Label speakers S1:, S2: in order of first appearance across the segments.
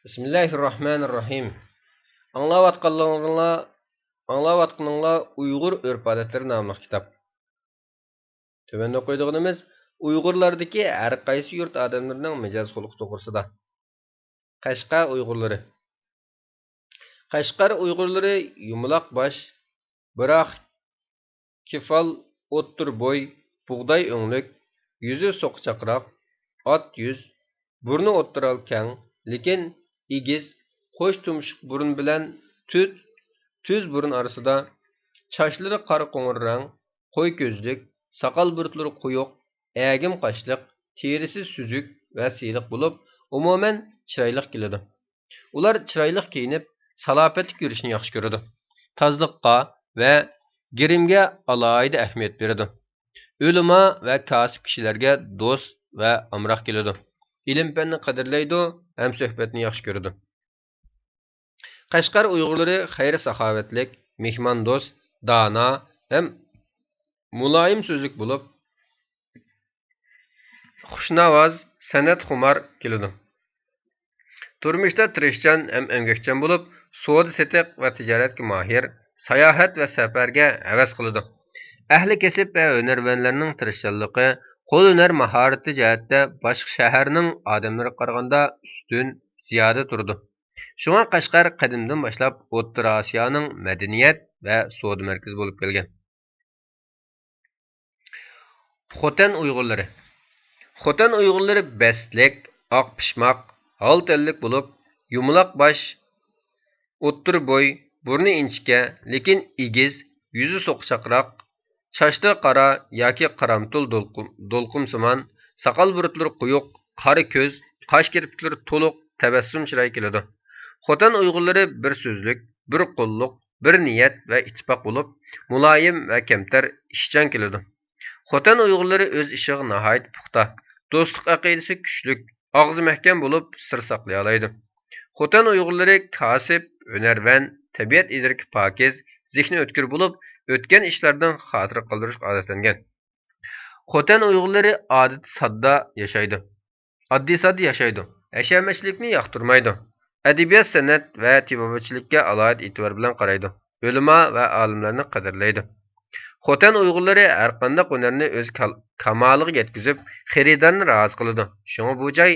S1: Bismillahirrahmanirrahim. Anlayatqanlar Uyg'ur urf-odatlari nomli kitob. Tövende qo'yduğumuz Uyg'urlardagi har qaysi yurt odamlarining mijoz xulq to'g'risida. Qashqar Uyg'urlari. Qashqar Uyg'urlari yumaloq bosh, biroq kifal, o'ttir bo'y, bug'doy o'nglik, yuzi so'qchaqroq, ot yuz, burni o'ttiral keng, lekin egiz, qo'sh tumshuq burun bilan tuz burun orasida, sochlari qora qo'ng'ir rang, qo'y ko'zlik, soqol burtlari quyuq, agim qoshliq, terisi suzuk va siyliq bo'lib, umuman chiroyli keladi. Ular chiroyli kiyinib, salobatli yurishni yaxshi ko'radi. Tozliqqa va girimga alohida ahamiyat beradi. Ulamo va kasib kishilarga do'st va amroq keladi. Ilm-fanni qadrlaydi, ham suhbatni yaxshi ko'radi. Qashqar Uyg'urlari xayr-saxovatlik, mehmondo'st, dono ham muloyim so'zlik bo'lib, xushnavoz, san'at xumor keladi. Turmushda tirishchan ham emgakchan bo'lib, savdo-sotiq va tijoratga mohir, sayohat va safarga havas qiladi. Ahli kasb va hunarvanlarning tirishchanligi, qo'l hunar mahorati jihatda boshqa shaharning odamlariga qaraganda ustun, ziyoda turdi. Shunga Qashqar qadimdan boshlab O'rta Osiyoning madaniyat va savdo markazi bo'lib kelgan. Xotan Uyg'urlari. Xotan Uyg'urlari bestlik, oq pishmoq, hol-tanlik bo'lib, yumaloq bosh, o'ttir bo'y, burni inchika, lekin egiz, yuzi so'qchaqroq, sochlari qora yoki qaramtul do'lqumsimon, soqol burtlari quyuq, qora ko'z, qosh kirpiklari to'liq, tabassum chiroy keladi. Xotan Uyg'urlari bir so'zlik, bir qo'lliq, bir niyat va ittifoq bo'lib, muloyim va kamtar, ishchan keladi. Xotan Uyg'urlari o'z ishiga nihoyat puxta, do'stlik aqidasi kuchlik, og'zi mahkam bo'lib, sir saqlay oladi. Xotan Uyg'urlari kasib, hunarvan, tabiat idraki pokiz, zehni o'tkir bo'lib, o'tgan ishlardan xotira qoldirishga odatlangan. Xotan Uyg'urlari odati sodda yashaydi. Oddiy sodda yashaydi. Hashamatchilikni yoqtirmaydi. Adabiyot, san'at va tibobatchilikka alohida e'tibor bilan qaraydi. Ulamo va olimlarni qadrlaydi. Xotan Uyg'urlari har qanday hunarni o'z kamoliga yetkazib, xaridorni rozi qiladi. Shunga bu joy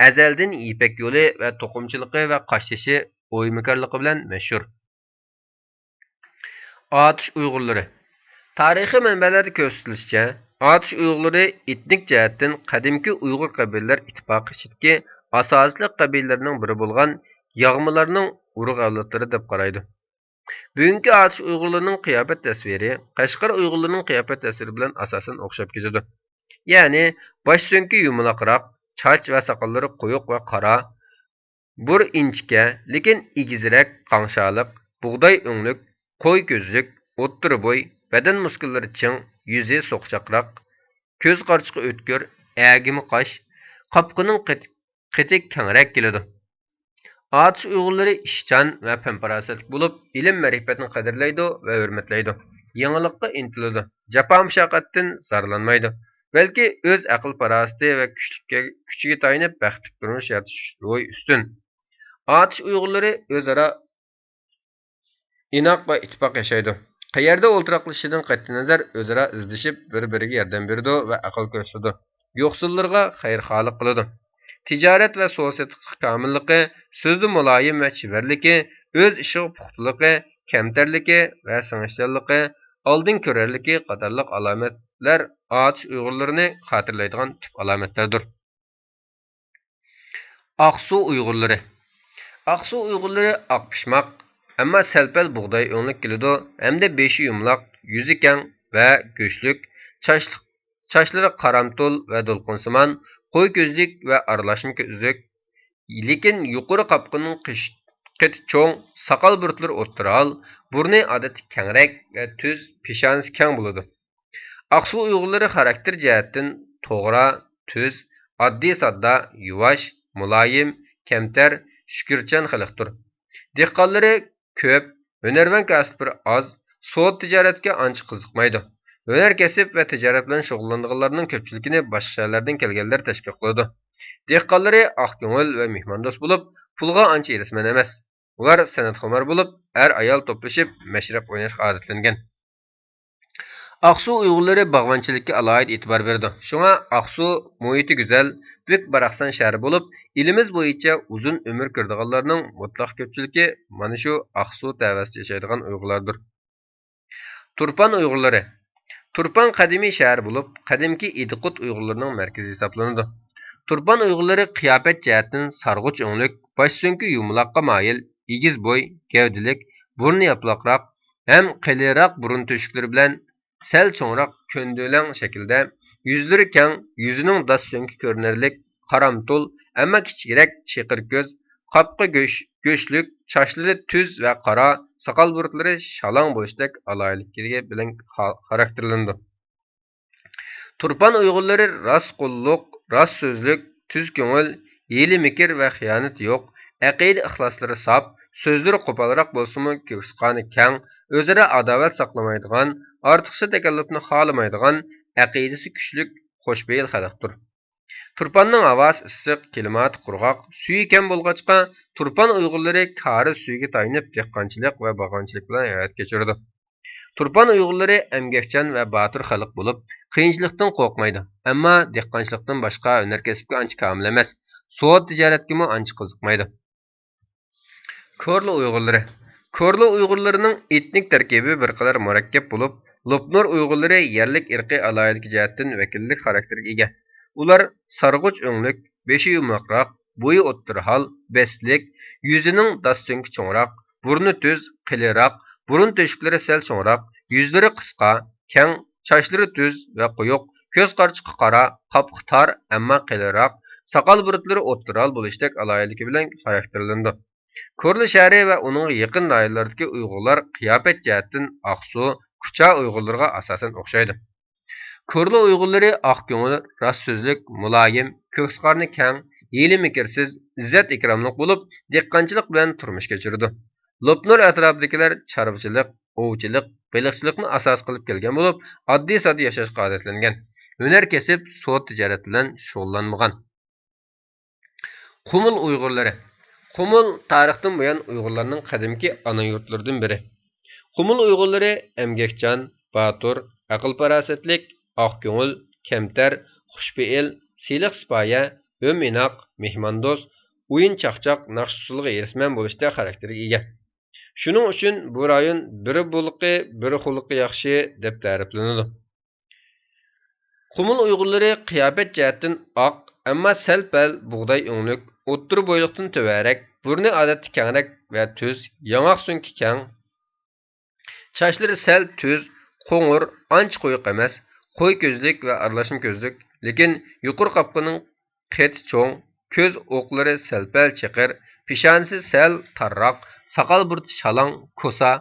S1: azaldan ipak yo'li va to'qimchiligi va qoshtashi o'ymakorligi bilan mashhur. Otish Uyg'urlari. Tarixiy manbalarda ko'rsatilishicha, Otish Uyg'urlari etnik jihatdan qadimki Uyg'ur qabilalar ittifoqi ichidagi asosli qabilalarning biri bo'lgan yog'malarning urug' avlodlari deb qaraydi. Bugungi Otish Uyg'urlarining qiyofat tasviri Qashqar Uyg'urlarining qiyofat tasviri bilan asosan o'xshab ketadi. Ya'ni bosh so'ngki yumaloqroq, soch va soqollari quyuq va qora, bur inchika, lekin egizroq, qanshaliq, bug'doy o'nglik, qo'y ko'zlik, o'ttir bo'y, badan muskullari ching, yuzi so'qchaqroq, ko'z qarchiqi o'tkir, agimi qosh, qopqining qitik kengroq keladi. Otish Uyg'urlari ishchan va fanfarosatli bo'lib, ilm-ma'rifatni qadrlaydi va hurmatlaydi. Yangilikqa intiladi. Jafo-mushaqqatdan zarlanmaydi. Balki o'z aql-farosati va kuchiga tayanib baxtli turmush yaratish ro'y ustun. Otish Uyg'urlari o'zaro inoq va ittifoq yashaydi. Qayerda o'ltiraqlishidan qat'iy nazar o'zaro izlashib, bir-biriga yordam beradi va aql ko'rsatadi. Yo'qsullarga xayrxohlik qiladi. Tijorat va siyosat komilligi, so'zda muloyim va chivarligi, o'z ishiga puxtaligi, kamtarligi va singishchanligi, oldin ko'rarligi qatorliq alomatlar Otish Uyg'urlarini xotirlaydigan tip alomatlardir. Aqsu Uyg'urlari. Aqsu Uyg'urlari oq pishmoq, ammo salpal bug'doy o'nglik keladi, hamda beshi yumloq, yuzi keng va go'shlik, sochlari qaramtul va do'lqinsimon, qo'y ko'zlik va aralashma ko'zlik, lekin yuqori qopqining qiti cho'ng, soqol burtlari o'ttiral, burni odatda kengroq va tuz, peshonasi keng bo'ladi. Aqsu Uyg'urlari xarakter jihatdan to'g'ri, tuz, oddiy sodda, yuvosh, muloyim, kamtar, shukurchan xalqdir. Dehqonlari ko'p, hunarvan kasblar oz, savdo tijoratga ancha qiziqmaydi. Hunar kasb va tijorat bilan shug'ullanganlarning ko'pchiligini boshqa shaharlardan kelganlar tashkil qiladi. Dehqonlari oq ko'ngil va mehmondo'st bo'lib, pulga ancha erisman emas. Ular san'atxonlar bo'lib, er ayol to'plashib mashrab o'ynashga odatlangan. Aqsu Uyg'urlari bog'vanchilikka alohida e'tibor berdi. Shunga Aqsu muhiti go'zal, bek baraqsan shahri bo'lib, elimiz bo'yicha uzun umr ko'rdiganlarning mutlaq ko'pchiligi mana shu Aqsu tavasida yashaydigan Uyg'urlardir. Turpan Uyg'urlari Turpan qadimiy shahar bo'lib, qadimki Idiqut Uyg'urlarining markazi hisoblanadi. Turpan Uyg'urlari qiyofat jihatdan sarg'uch o'nglik, bosh so'ngki yumaloqqa moyil, egiz bo'y, gavdilik, burni yaproqroq, ham qiliroq burun to'shiklari bilan sal cho'ngroq ko'ndolang shaklda, yuzlari keng, yuzining das so'ngki ko'rinarlik, qaramtul, ammo kichikroq chiqir ko'z, qopqa go'shlik, sochlari tuz va qora, soqol burtlari shalong bo'lishdek aloyilikligi bilan xarakterlandi. Turpan Uyg'urlari rost qo'lliq, rost so'zlik, tuz ko'ngil, hiyla mikr va xiyonat yo'q, aqida ixloslari sop, so'zlari qo'polroq bo'lsa-mu, ko'ksqoni keng, o'zaro adovat saqlamaydigan, ortiqcha takallufni xolamaydigan, aqidasi kuchlik, xo'shbeyil xalqdir. Turpanning havosi issiq, klimati qurg'oq, suvi kam bo'lg'achqa, Turpan Uyg'urlari kari suvga tayanib dehqonchilik va bog'onchilik bilan hayot kechirdi. Turpan Uyg'urlari emgakchan va botir xalq bo'lib, qiyinchilikdan qo'rqmaydi. Ammo dehqonchilikdan boshqa hunar kasbga ancha komil emas. Savdo tijoratga ancha qiziqmaydi. Korlu Uyg'urlari Korlu Uyg'urlarining etnik tarkibi bir qadar murakkab bo'lib, Lopnur Uyg'urlari yerlik irqiy alohidaligi jihatdan vakillik xarakteriga ega. Ular sarg'uch o'nglik, beshi yumaloqroq, bo'yi o'ttirhol, beslik, yuzining dastunki cho'ngroq, burni tuz, qiliroq, burun to'shiklari sal cho'ngroq, yuzlari qisqa, keng, sochlari tuz va quyuq, ko'z qarchiqi qora, qopqi tor, ammo qiliroq, soqol burtlari o'ttirhol bo'lishdek alohidaligi bilan xarakterlandi. Korlu shahri va uning yaqin doiralaridagi Uyg'urlar qiyofat jihatdan Aqsu, Kucha Uyg'urlarga asosan o'xshaydi. Korlu Uyg'urlari oq ko'ngil, rost so'zlik, muloyim, ko'ksqarni keng, hiyla mikrsiz, izzat ikromliq bo'lib, dehqonchilik bilan turmush kechirdi. Lopnur atrofidagilar chorvachilik, ovchilik, baliqchilikni asos qilib kelgan bo'lib, oddiy sodda yashashga odatlangan. Hunar kasb, savdo tijorat bilan shug'ullanmagan. Qumul Uyg'urlari Qumul tarixdan buyon Uyg'urlarning qadimki ana yurtlaridan biri. Qumul Uyg'urlari emgakchan, botur, aql-farosatlik, oq ko'ngil, kamtar, xushfe'l, siyliq sipoya, o'minoq, mehmondo'st, o'yin chaqchoq, naqsh usulga erisman bo'lishda xarakteriga ega. Shuning uchun bu rayon biri xulqi, biri xulqi yaxshi deb ta'riflanadi. Qumul Uyg'urlari qiyofat jihatdan oq, ammo sal-pal bug'doy o'nglik, o'ttir bo'yliqdan to'varak, burni odatda kengroq va tuz, yong'oq so'ngki keng, sochlari sal tuz, qo'ng'ir, ancha qo'yiq emas, qo'y ko'zlik va aralashma ko'zlik, lekin yuqori qopqining qeti cho'ng, ko'z o'qlari sal-pal chiqir, peshonasi sal tarroq, soqol burti shalong, ko'sa,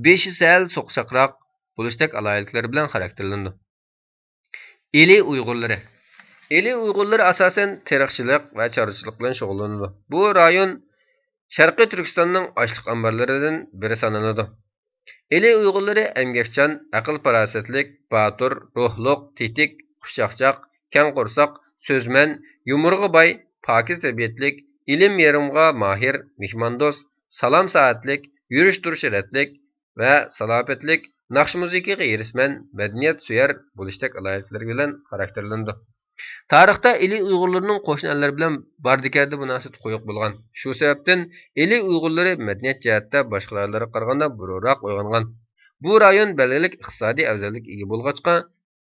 S1: beshi sal so'qsoqroq bo'lishdek aloyiliklari bilan xarakterlandi. Eli Uyg'urlari Eli Uyg'urlari asosan teriqchilik va chorvachilik bilan shug'ullanadi. Bu rayon Sharqiy Turkistonning ochliq omborlaridan biri sanaladi. Eli Uyg'urlari emgakchan, aql-farosatlik, botur, ruhliq, tetik, xushchaqchaq, keng qo'rsoq, so'zman, yumurg'i boy, pokiz tabiatlik, ilm yerimg'a mohir, mehmondo'st, salom soatlik, yurish turish ratlik va salobatlik, naqsh musiqaga erisman, madaniyat suyar bo'lishdek aloyatlar bilan xarakterlandi. Tarixda Eli Uyg'urlarining qo'shni ellar bilan bardikada munosabat qo'yiq bo'lgan. Shu sababdan Eli Uyg'urlari madaniyat jihatda boshqalarga qaraganda burunroq uyg'ongan. Bu rayon belgilik iqtisodiy afzallik ega bo'lg'achqa,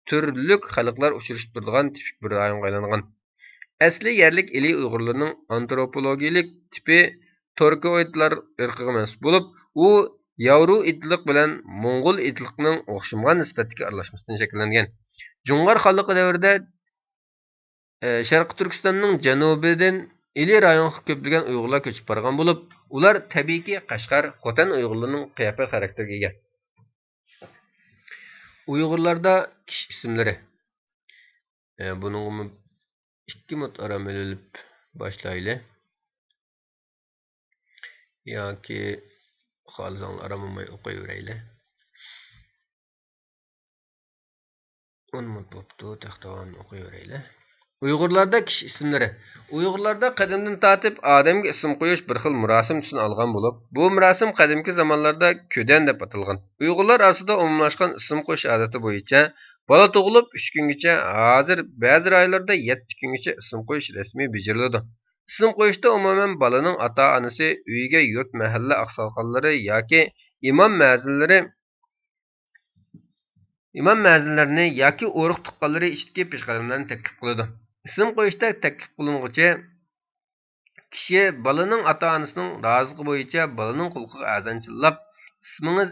S1: turli xalqlar uchrashib turadigan tipik bir rayonga aylangan. Asli yerlik Eli Uyg'urlarining antropologik tipi Torkoidlar irqiga mansub bo'lib, u Yavru itliq bilan Mo'ng'ul itliqning o'xshamagan nisbatdagi aralashmasidan shakllangan. Jungar xalqi davrida Sharqiy Turkistonning janubidan Eli rayoniga ko'plagan Uyg'urlar ko'chib borgan bo'lib, ular tabiiyki Qashqar, Xotan Uyg'urlarining qiyofat xarakteriga ega. Uyg'urlarda kishi ismlari. Buni ikki mut aramilib boshlayli. Yoki xolisang aramamay o'qiyverayli. 10 mut bo'pti, taxtavan o'qiyverayli. Uyg'urlarda kishi ismlari. Uyg'urlarda qadimdan tortib odamga ism qo'yish bir xil murosim tusini olgan bo'lib, bu murosim qadimki zamonlarda ko'dan deb atalgan. Uyg'urlar orasida umumlashgan ism qo'yish odati bo'yicha bola tug'ilib 3 kungacha, hozir ba'zi rayonlarda 7 kungacha ism qo'yish rasmiy bajariladi. Ism qo'yishda umuman bolaning ota-onasi uyiga yurt mahalla oqsoqollari yoki imom ma'zinlarni yoki o'riq tuqqanlari ichki peshqadamlarni taklif qiladi. Ism qo'yishda taklif qilinuvchi kishi bolaning ota-onasining roziligi bo'yicha bolaning qulqiga azanchillab, ismingiz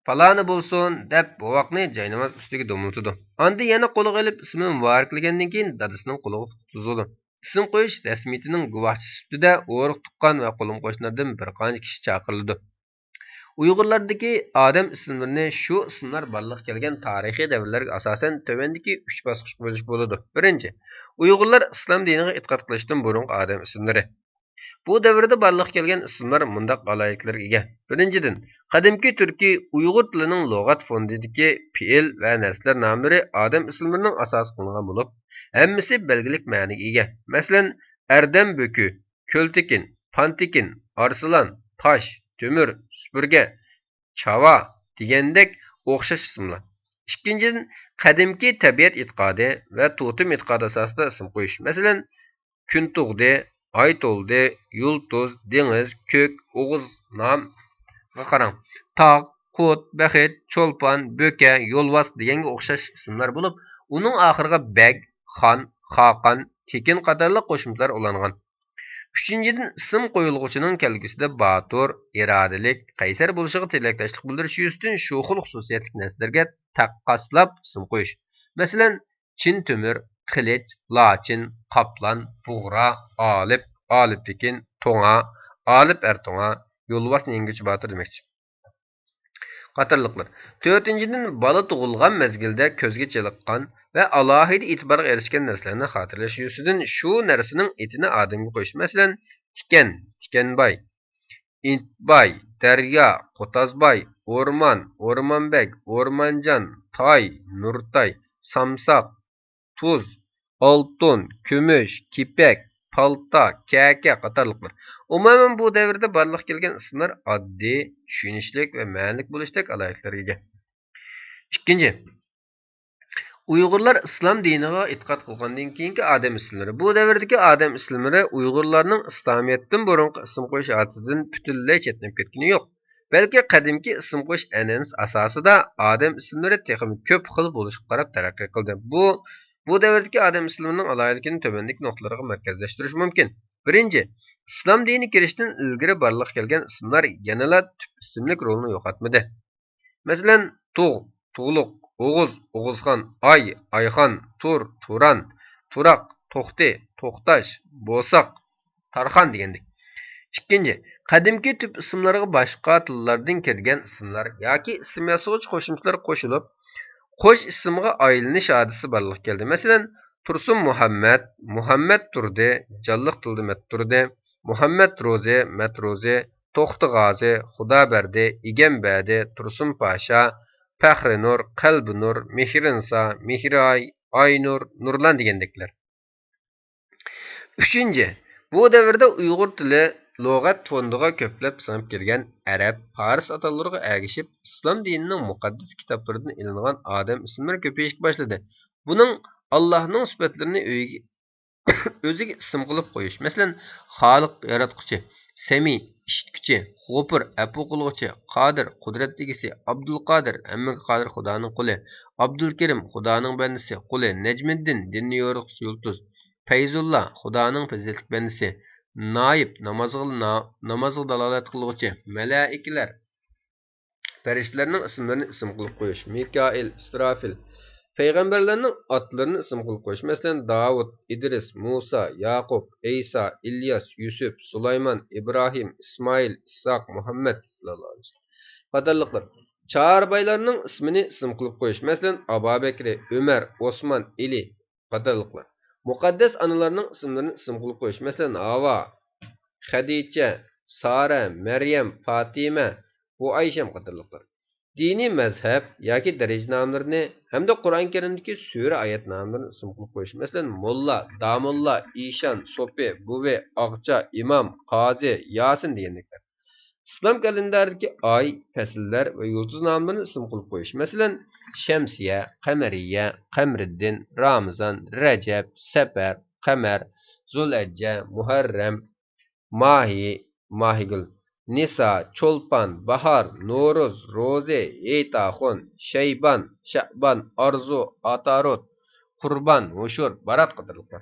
S1: faloni bo'lsin deb bovoqni jaynamoz ustiga do'miltidi. Endi yana qo'liga olib ismini muboraklagandan keyin dadasining qo'liga tutqizadi. Ism qo'yish rasmiyatining guvohchisi sifatida o'riq tuqqan va qo'lim qo'shnilardan bir qancha kishi chaqirildi. Uyg'urlardagi odam ismlarini shu ismlar borliq kelgan tarixiy davrlarga asosan tövendagi 3 bosqichga bo'lish bo'ladi. Birinchi, Uyg'urlar islom diniga e'tiqod qilishdan burun odam ismlari. Bu davrda borliq kelgan ismlar mundaq aloyiklarga ega. Birinchidan, qadimki turkiy Uyg'ur tilining lug'at fondidagi fe'l va narsalar nomlari odam ismlarining asosi qilingan bo'lib, hammasi belgilik ma'noga ega. Masalan, Erdem Bökü, Költekin, Pantekin, Arslan, Tosh, Temir, Süpürge, Çava degandek o'xshash ismlar. Ikkinchidan, qadimki tabiat e'tiqodi va to'tim e'tiqodi asosida ism qo'yish. Masalan, kun tug'di, ay to'ldi, yulduz, dengiz, ko'k, o'g'iz nom va qarang. Tog', qut, baxit, cho'lpon, bo'ka, yo'lvos deganga o'xshash ismlar bo'lib, uning oxiriga beg, xon, xoqon, tekin qatorliq qo'shimchalar ulangan. Üçüncüden ism qo'yilg'uchining kelgusida botur, irodalik, qaysar bo'lishiga tilakdoshlik bildirish yuzasidan shu xil xususiyatli narsalarga taqqoslab ism qo'yish. Masalan, Chin Temir, Qilich, Lachin, Qaplan, Bug'ra, Olib, Olibtekin, To'nga, Olib Erto'nga, Yo'lvos yengichi botur demoqchi. Qatorliqlar. To'rtinchidan bola tug'ilgan mezgilda ko'zga chiliqqan va alohida e'tiborga erishgan narsalarni xotirlash yuzasidan shu narsaning etini odamga qo'yish. Masalan, tikan, tikanboy, intboy, daryo, qo'tozboy, o'rmon, o'rmonbek, o'rmonjon, toy, nurtoy, samsoq, tuz, oltin, kumush, kipak, palta, kaka qatorliqlar. Umuman bu davrda barliq kelgan ismlar oddiy, tushunishlik va ma'nilik bo'lishdak alohidlarga ega. Ikkinchi, Uyg'urlar islom diniga e'tiqod qilgandan keyingi odam ismlari. Bu davrdagi odam ismlari Uyg'urlarning islomiyatdan burungi ism qo'yish odatidan butunlay chetlanib ketgani yo'q. Balki qadimki ism qo'yish an'anasi asosida odam ismlari texnik ko'p xil bo'lishga qarab taraqqiy qildi. Bu davrdagi odam ismlarining alohidligini tövendagi nuqtalarga markazlashtirish mumkin. Birinchi, islom dini kirishdan ilgari barliq kelgan ismlar yanada tüp ismlik rolini yo'qotmadi. Masalan, Tug'luq, O'g'iz, O'g'izxon, Ay, Ayxon, Tur, Turan, Turaq, To'xti, To'xtash, Bo'saq, Tarxon degandek. Ikkinchi, qadimki tüp ismlarga boshqa tillardan kirgan ismlar yoki ism yasovchi qo'shimchalar qo'shilib, qo'sh ismga aylanish hodisi barliq keldi. Masalan, Tursun Muhammad, Muhammad Turdi, Jalliq tilda Mat Turdi, Muhammad Ro'zi, Mat Ro'zi, To'xti G'ozi, Xudoberdi, Egambadi, Tursun Pasha, Faxrinur, Qalbinur, Mehrinsa, Mehray, Aynur, Nurlan degandeklar. Üçüncü, bu davrda Uyg'ur tili lug'at fondiga ko'plab singib kirgan arab, fars atallarga ergishib, islom dinining muqaddas kitoblaridan ilingan odam ismlari ko'payishga boshladi. Buning Allohning sifatlarini o'ziga ism qilib qo'yish. Masalan, Xoliq yaratquchi, Sami eshitguchi, G'ofur afu qilg'uchi, Qodir qudrat egasi, Abdul Qodir hammaga qodir Xudoning quli, Abdul Karim Xudoning bandasi, quli, Najmiddin dinni yo'riqchi yulduz, Fayzullah Xudoning fazilatli bandasi, Naib namozga dalolat qiluvchi, malaikalar, farishtalarning ismlarini ism qilib qo'yish. Mikail, Israfil, payg'ambarlarning otlarini ism qilib qo'yish. Masalan, Davud, Idris, Musa, Yaqub, Isa, Ilyas, Yusuf, Sulaymon, Ibrohim, Ismoil, Isoq, Muhammad sallallohu alayhi vasallam. Qatorliqlar. Chorbaylarning ismini ism qilib qo'yish. Masalan, Abu Bakr, Umar, Osman, Ali qatorliqlar. Muqaddas analarning ismlarini ism qilib qo'yish. Masalan, Hava, Xadicha, Sara, Maryam, Fatima, bu Aysham qatorliqlar. diniy mazhab yoki daraja nomlarini hamda Qur'on Karimdagi sura oyat nomlarini ism qilib qo'yish. Masalan, mulla, damulla, ishan, so'pi, buvi, og'cha, imom, qozi, yasin degandeklar. İslam kalendaridagi oy, fasllar va yulduz nomlarini ism qilib qo'yish. Masalan, Shamsiya, Qamariya, Qamriddin, Ramazon, Rajab, Safar, Qamar, Zulhijja, Muharram, Mahi, Mahigul, Nisa, Cho'lpon, Bahor, No'ruz, Ro'za, Eytaxun, Shayban, Sha'ban, Arzu, Atarot, Qurban, Hushur, Barat qatorliqlar.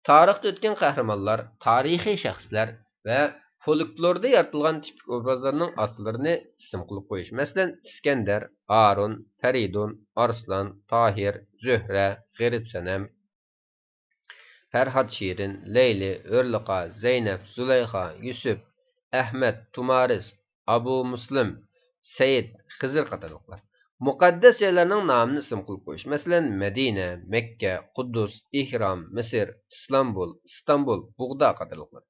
S1: Tarixda o'tgan qahramonlar, tarixiy shaxslar va folklorda yaratilgan tipik obrazlarning otlarini ism qilib qo'yish. Masalan, Iskandar, Arun, Faridun, Arslan, Tahir, Zuhra, G'irib Sanam, Ferhat Şirin, Leyli, Örliqa, Zeynep, Züleyxa, Yusuf, Ahmet, Tumaris, Abu Muslim, Seyid, Xizir qatorliqlar. Muqaddas joylarning nomini ism qilib qo'yish. Masalan, Madina, Makka, Quddus, Ihrom, Misr, Istanbul, Bug'da qatorliqlar.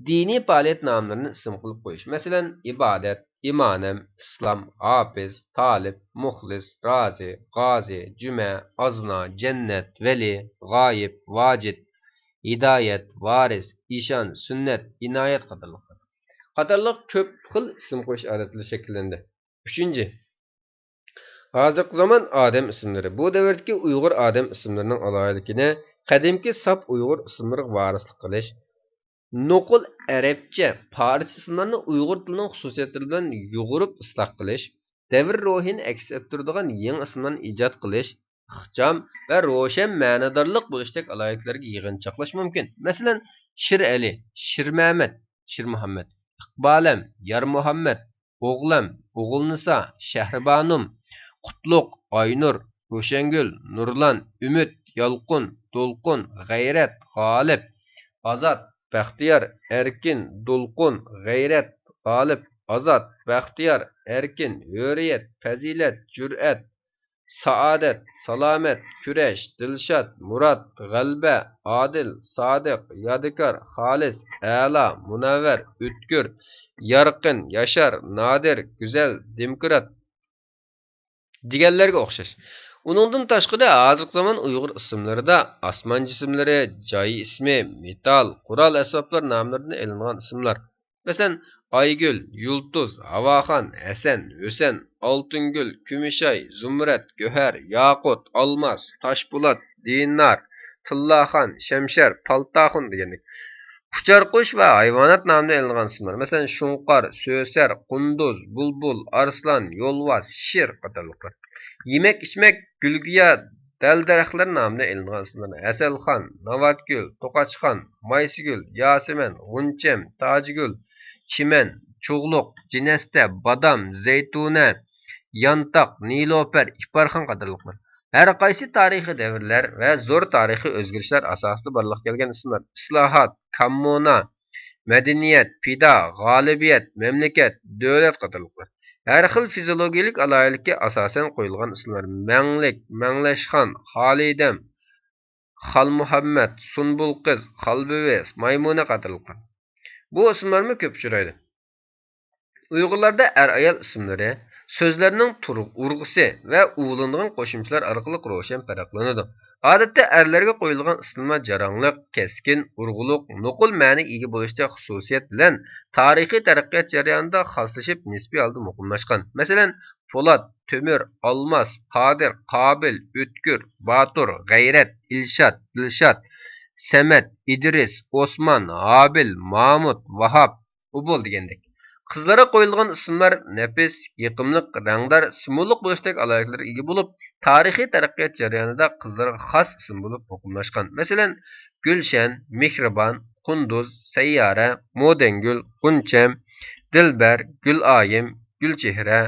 S1: Diniy faoliyat nomlarini ism qilib qo'yish. Masalan, ibodat, imonam, islom, hafiz, talib, muxlis, rozi, g'ozi, juma, ozna, jannat, vali, g'oyib, vojid, hidoyat, varis, ishon, sunnat, inoyat qatorliqlar. Qatorliq ko'p xil ism qo'yish odatlari shakllandi. 3. Hozirgi zamon odam ismlari. Bu davrdagi Uyg'ur odam ismlarining alohidligini qadimki sap Uyg'ur ismlariga varislik qilish, nuqul arabcha, fors ismlarini Uyg'ur tilining xususiyatlari bilan yo'g'irib isloh qilish, davr ruhini aks ettiradigan yangi ismlarni ijod qilish, ixcham va ro'shan ma'nodorlik bo'lishdek alohidliklarga yig'inchoqlash mumkin. Masalan, Shir Ali, Shir Muhammad, Shir Muhammad, Iqbolam, Yar Muhammad, O'g'lam, O'g'ilnisa, Shahribanum, Qutlug', Aynur, Ro'shangul, Nurlan, Umid, Yolqin, To'lqin, G'ayrat, G'olib, Azod, Baxtiyor, Erkin, To'lqin, G'ayrat, G'olib, Azod, Baxtiyor, Erkin, Hurriyat, Fazilat, Jur'at, Saodat, Salomat, Kurash, Dilshod, Murod, G'alba, Odil, Sodiq, Yodikor, Xolis, A'lo, Munavvar, O'tkir, Yorqin, Yashar, Nodir, Go'zal, Demokrat deganlarga o'xshash. Uningdan tashqari hozirgi zamon Uyg'ur ismlarida osmon jismlari, joy ismi, metal, qurol asboblar nomlaridan olingan ismlar. Masalan, Aygul, Yulduz, Havoxon, Hasan, Husan, Oltingul, Kumushoy, Zumrad, Go'har, Yoqut, Olmos, Toshpo'lat, Dinar, Tillaxon, Shamshar, Paltaxon degandek. Quchar qush va hayvonot nomidan olingan ismlar. Masalan, Shunqor, So'sar, Qunduz, Bulbul, Arslan, Yo'lvoz, Shir qatorliqlar. Yemek içmek, gülgiya, dal daraxtlar nomidan olingan ismlar. Asalxon, Navatgul, To'qachxon, Maysigul, Yasiman, G'uncham, Tojgul, Chiman, Cho'g'liq, Jinasta, Badam, Zaytuna, Yantoq, Niloper, Iparxon qatorliqlar. Har qaysi tarixiy davrlar va zo'r tarixiy o'zgarishlar asosida barliq kelgan ismlar. Islohot, kommuna, madaniyat, fido, g'olibiyat, mamlakat, davlat qatorliqlar. Har xil fiziologik alohidlikka asosan qo'yilgan ismlar. Manglik, Manglashxon, Xolidam, Xalmuhammad, Sunbulqiz, Xalbives, Maymuna qatorliqlar. Bu ismlarmi ko'p uchraydi. Uyg'urlarda er-ayol ismlari so'zlarning urg'isi va uvulingan qo'shimchalar orqali ro'shan farqlanadi. Odatda erlarga qo'yilgan ismlar jarangliq, keskin, urg'uliq, nuqul ma'niga ega bo'lishda xususiyat bilan tarixiy taraqqiyot jarayonida xoslashib nisbiy holda muqimlashgan. Masalan, Po'lat, Temir, Olmos, Qodir, Qobil, O'tkir, Botur, G'ayrat, Ilshod, Dilshod, Samad, Idris, Osman, Hobil, Mahmud, Vahob, Ubul degandek. Qizlara qo'yilgan ismlar nafis, yiqimliq, rangdor, simvollik bo'lishdek alohidliklarga ega bo'lib, tarixiy taraqqiyot jarayonida qizlarga xos ism bo'lib muqimlashgan. Masalan, Gulshan, Mehribon, Qunduz, Sayyora, Modangul, G'uncham, Dilbar, Guloyim, Gulchehra,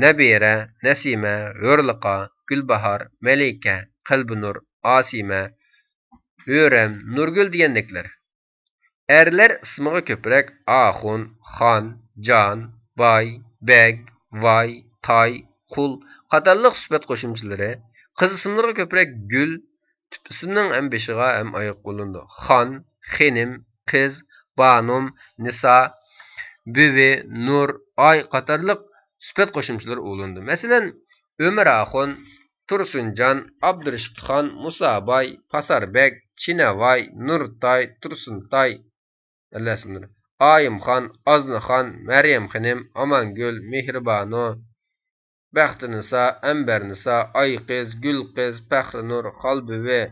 S1: Nabira, Nasima, Hurliqa, Gulbahor, Malika, Qalbinur, Osima, Hurram, Nurgul degandeklar. Erler ismiga ko'proq Axun, Xon, Jon, Boy, Beg, Voy, Toy, Qul qatorliq sifat qo'shimchalari, qiz ismlariga ko'proq Gul, tip ismning ham beshiga ham oyoq qo'lindi. Xon, Xinim, qiz, Banum, Nisa, Bivi, Nur, Oy qatorliq süpet qo'shimchalari ulandi. Masalan, Ömer Axun, Tursuncan, Abdurishitxon, Musabay, Pasarbek, Chinavay, Nurtay, Tursuntay, Ayımxon, Aznaxon, Maryam xonim, Amangul, Mehribano, Baxtinisa, Ambernisa, Ayqiz, Gulqiz, Faxrinur, Xolbuvi,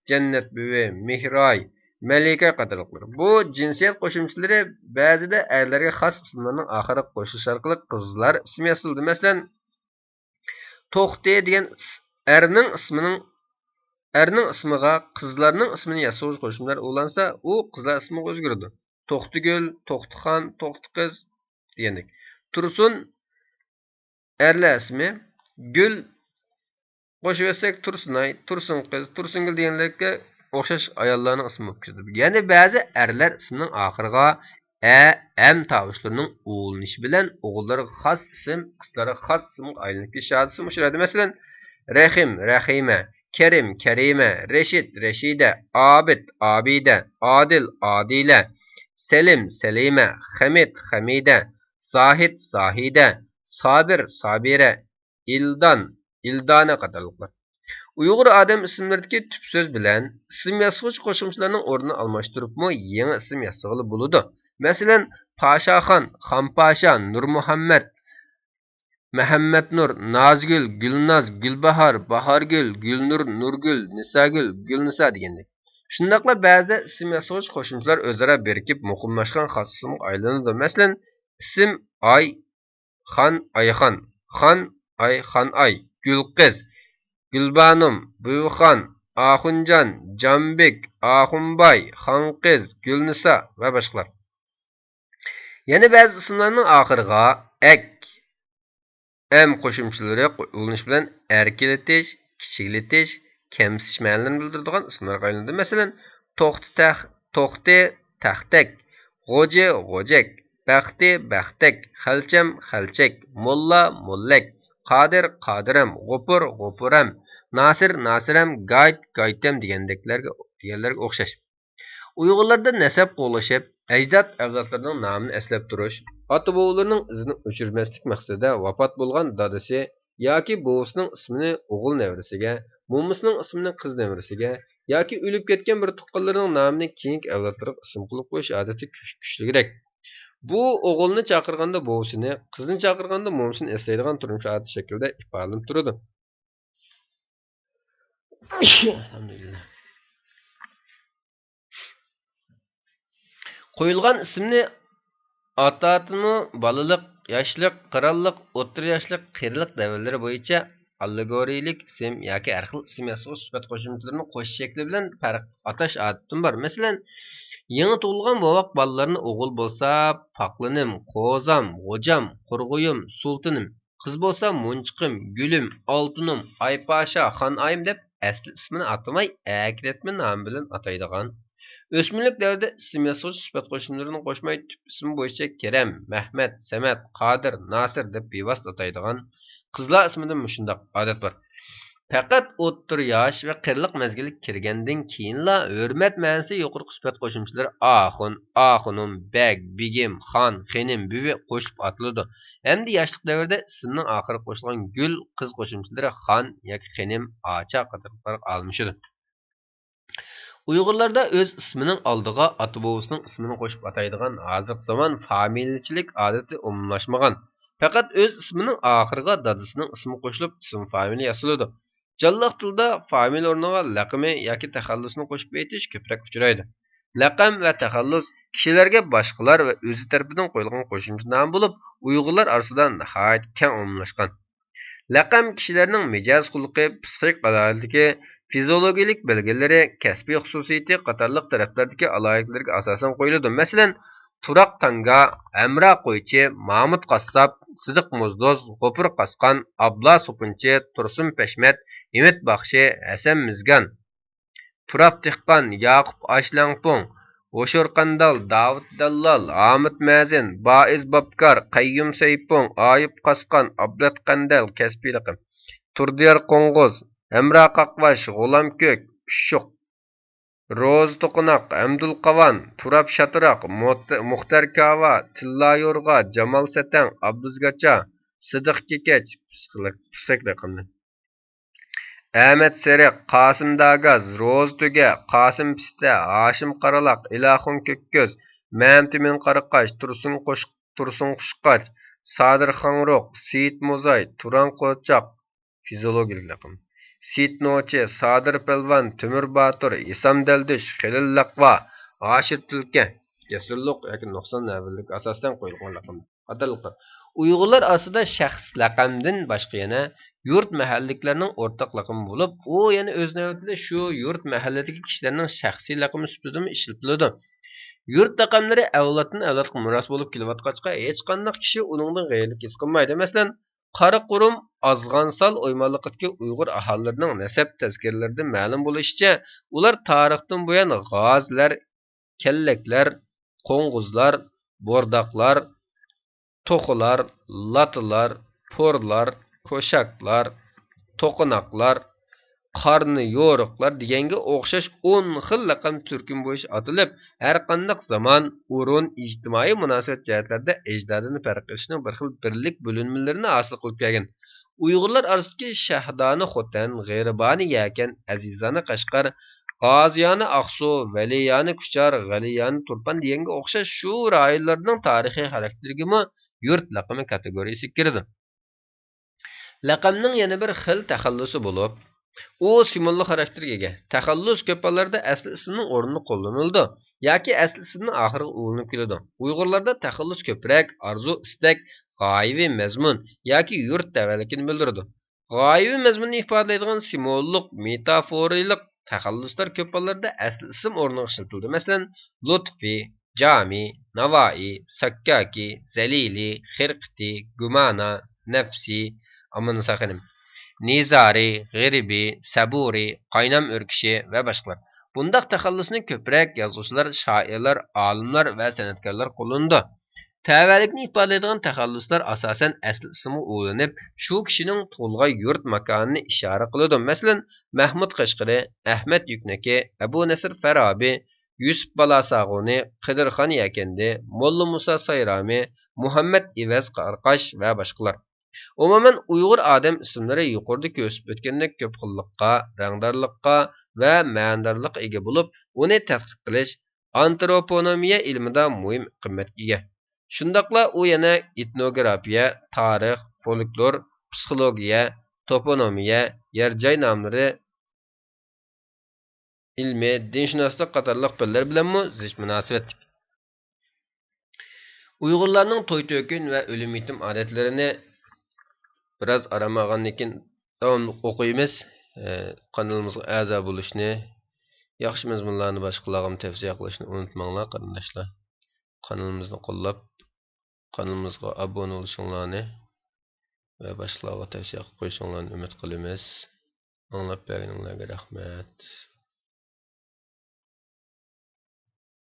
S1: Jannat buvi, Mehray, Malika qatorliqlar. Bu cinsiyet qo'shimchalari ba'zida erlarga xos ismlarning oxiriga qo'shilish orqali qizlar ismi yasaldi. Masalan, To'xti degan erning ismiga qizlarning ismini yasovchi qo'shimchalar ulansa, u qizlar ismiga o'zgaradi. To'xtigul, To'xtixon, To'xtiqiz degandek. Tursun erlar ismi, Gul qo'shib etsak Tursunay, Tursunqiz, Tursungul deganlarga o'xshash ayollarning ismi kirdi. Ya'ni ba'zi erlar ismining oxiriga am tavushlarining ulanishi bilan o'g'illarga xos ism, qizlarga xos ism aylanib ketishadi. Mushuradi masalan Rahim, Rahima, Kerim, Karima, Rashid, Rashida, Abid, Abida, Adil, Adila, Selim, Selima, Hamid, Hamida, Zahid, Zahida, Sabir, Sabira, İldan, İldana qatorliqlar. Uyg'ur odam ismlaridagi tüp so'z bilan ism yasag'ich qo'shimchalarning o'rnini almashtiribmi yangi ism yasag'ili bo'ladi. Masalan, Pashaxon, Xonpasha, Nurmuhammad, Muhammad Nur, Nazgul, Gulnaz, Gulbahor, Bahorgul, Gulnur, Nurgul, Nisagul, Gulnisa degandek. Shundaqla ba'zida ism yasag'ich qo'shimchalar o'zaro birikib muqimlashgan xos ismga aylanadi. Masalan, ism Ay, Xon, Ayxon, Xon, Ay, Xon Ay, Gulqiz, Gulbanum, Buyxon, Axunjan, Jambek, Axunbay, Xonqiz, Gulnisa va boshqalar. Yana ba'zi ismlarning oxiriga ak, am qo'shimchalari ulanish bilan erkilatish, kichiklatish, kamsitish ma'nolarni bildiradigan ismlar qo'yiladi. Masalan, To'xti, Taxtak, G'o'ji, G'o'jak, Baxti, Baxtak, Xalcham, Xalchak, Molla, Mollak, Qodir, Qodiram, G'upur, G'upuram, Nasir, Nasiram, Gayt, Gaytam deganlarga o'xshash. Uyg'urlarda nasab qo'llashib, ajdod avlodlarining nomini eslab turish, ota-bobolarining izini o'chirmaslik maqsadida vafot bo'lgan dadasi yoki buvisining ismini o'g'il nevarasiga, mo'misining ismini qiz nevarasiga yoki o'lib ketgan bir tuqqanlarining nomini keyingi avlodlarga ism qilib qo'yish odati kuchliroq. Bu o'g'ilni chaqirganda buvisini, qizni chaqirganda mo'misini eslaydigan turmush odati shaklida ifodalanib turadi. Alhamdulillah. Qo'yilgan ismni ota-onami balaliq, yoshlik, qirollik, o'rta yoshlik, qirliq davrlari bo'yicha allegorilik ism yoki har xil ism yasag'ich sifat qo'shimchalarini qo'shish shakli bilan farq atash odatim bor. Masalan, yangi tug'ilgan bovoq bolalarni o'g'il bo'lsa Paqlinim, Qo'zam, G'o'jam, Qurg'uyim, Sultanim, qiz bo'lsa Munchiqim, Gulim, Oltinim, Aypasha, Xonayim deb asli ismini atamay akretma nomi bilan ataydigan. O'smirlik davrida ism yasag'ich sifat qo'shimchalarini qo'shmay tüp ismi bo'yicha Kerem, Mehmet, Samat, Qodir, Nasir deb bevosita ataydigan qizlar ismida shundoq odat bor. Faqat o'ttir yosh va qirliq mezgili kirgandan keyinla hurmat ma'nosi yuqori sifat qo'shimchalari Axun, Axunum, Beg, Bigim, Xon, Xonim, Buvi qo'shilib atiladi. Hamda yoshlik davrida ismning oxiriga qo'shilgan Gul, qiz qo'shimchalari Xon yoki Xonim, Acha qatorliqlar almashadi. Uyg'urlarda o'z ismining oldiga ota-bobosining ismini qo'shib ataydigan hozirgi zamon familiyachilik odati umumlashmagan. Faqat o'z ismining oxiriga dadasining ismi qo'shilib ism familiya yasaladi. Jonliq tilda familiya o'rniga laqami yoki taxallusni qo'shib aytish ko'proq uchraydi. Laqam va taxallus kishilarga boshqalar va o'zi tarafidan qo'yilgan qo'shimcha nom bo'lib, Uyg'urlar orasida nihoyat keng umumlashgan. Laqam kishilarning mijoz xulqi, psixik alomatligi, fiziologik belgilari, kasbiy xususiyati qatorliq taraflardagi aloyiqlarga asosan qo'yiladi. Masalan, Turaq Tanga, Amra Qo'ychi, Mahmud Qassob, Sidiq Muzdoz, G'opur Qasqon, Abla So'pinchi, Tursun Pashmat, Himit Baxshi, Hasan Mizgan, Turab Tihqon, Yaqub Ashlangpong, O'shur Qandal, Davud Dallal, Hamid Mazin, Baiz Babkar, Qayyum Saypong, Ayub Qasqon, Ablat Qandal, kasbiy laqam, Turdiyar Qo'ng'iz, Amra Qaqvash, G'ulam Ko'k, Pishuq, Ro'z To'qinoq, Amdul Qavan, Turab Shatiroq, Muxtar Kava, Tilla Yo'rg'a, Jamal Satang, Abduzgacha, Sıdık Kekeç, pısık raqamni. Ahmet Seriq, Qasım Dagaz, Roz Töge, Qasım Piste, Haşim Qaralaq, İlahun Kökköz, Məmtimin Qaraqaş, Tursun Quşqaç, Sadir Xanroq, Seyit Mozay, Turan Qoçaq, fiziologik raqam. Seyit Noçi, Sadir Pelvan, Tümür Batur, İsam Deldiş, Xilil Laqva, Aşir Tülke, Cesurluq yoki nuqson navirlik asosdan qo'yilgan raqam. Qatorliqlar. Uyg'urlar aslida shaxs laqamdan boshqa yana yurt mahalliklarning o'rtaq laqami bo'lib, u yana o'z navbatida shu yurt mahalladagi kishilarning shaxsiy laqami sifatida ishlatiladi. Yurt laqamlari avloddan avlodga meros bo'lib kelayotgachqa hech qanday kishi uningdan g'ayirlik his qilmaydi. Masalan, Qaraqurum Azg'ansal o'ymonliqidagi Uyg'ur aholilarining nasab tazkirlarida ma'lum bo'lishicha, ular tarixdan buyon g'ozlar, kellaklar, qo'ng'uzlar, bo'rdoqlar, to'qilar, latılar, porlar, ko'shaklar, to'qinoqlar, qarni yo'riqlar deganga o'xshash 10 xil laqam turkum bo'yicha atilib, har qanday zamon, o'rin, ijtimoiy munosabat jihatlarda ajdodini farq qilishning bir xil birlik bo'linmalarini hosil qilib kelgan. Uyg'urlar orasidagi Shahdoni Xotan, G'ayriboni Yakan, Azizani Qashqar, G'oziyani Aqsu, Valiyani Kuchar, G'aliyani Turpan deganga o'xshash shu rayonlarning tarixiy xarakteriga yurt laqami kategoriyasiga kiradi. Laqamning yana bir xil taxallusi bo'lib, u simvolli xarakterga ega. Taxallus ko'p hollarda asl ismning o'rnini qo'llanildi yoki asl ismning oxiriga ulanib keladi. Uyg'urlarda taxallus ko'proq arzu, istak, g'oyaviy mazmun yoki yurt tavallikini bildiradi. G'oyaviy mazmunni ifodalaydigan simvollik, metaforalik taxalluslar ko'p hollarda asl ism o'rniga ishlatildi. Masalan, Lutfi, Jami, Navai, Sakkaki, Zalili, Xirqiti, Gumana, Nafsi, Aman Sakhinim, Nizari, G'iribi, Saburi, Qaynam Örkişi va boshqalar. Bundaq taxallusni ko'proq yozuvchilar, shoirlar, olimlar va san'atkorlar qo'llandi. Tavallikni ifodalaydigan taxalluslar asosan asl ismi ulanib, shu kishining tug'ilgan yurt makonini ishora qiladi. Masalan, Mahmud Qashqari, Ahmad Yuknaki, Abu Nasr Farabi, Yusuf Balasag'uni, Qidirxon Yakandi, Molla Musa Sayrami, Muhammad Ivaz Qarqash va boshqalar. Umuman Uyg'ur odam ismlari yuqorida ko'rsatib o'tgandek ko'p xillikqa, rangdorlikqa va ma'nodorlikqa ega bo'lib, uni tadqiq qilish antroponomiya ilmida muhim qimmatga ega. Shundaqla u yana etnografiya, tarix, folklor, psixologiya, toponomiya, yer-joy nomlari ilmi, dinshunoslik qatorliq fanlar bilanmi zich munosabatli. Uyg'urlarning to'y-to'kin va o'lim yetim odatlarini biroz aramag'andan keyin davomli o'qiymiz. Kanalimizga a'zo bo'lishni, yaxshi mazmunlarni boshqalarga tavsiya qilishni unutmanglar qarindoshlar. Kanalimizni qo'llab, kanalimizga obuna bo'lishinglarni va boshqalarga tavsiya qilib qo'yishinglarni umid qilamiz. Anglab berganinglarga rahmat.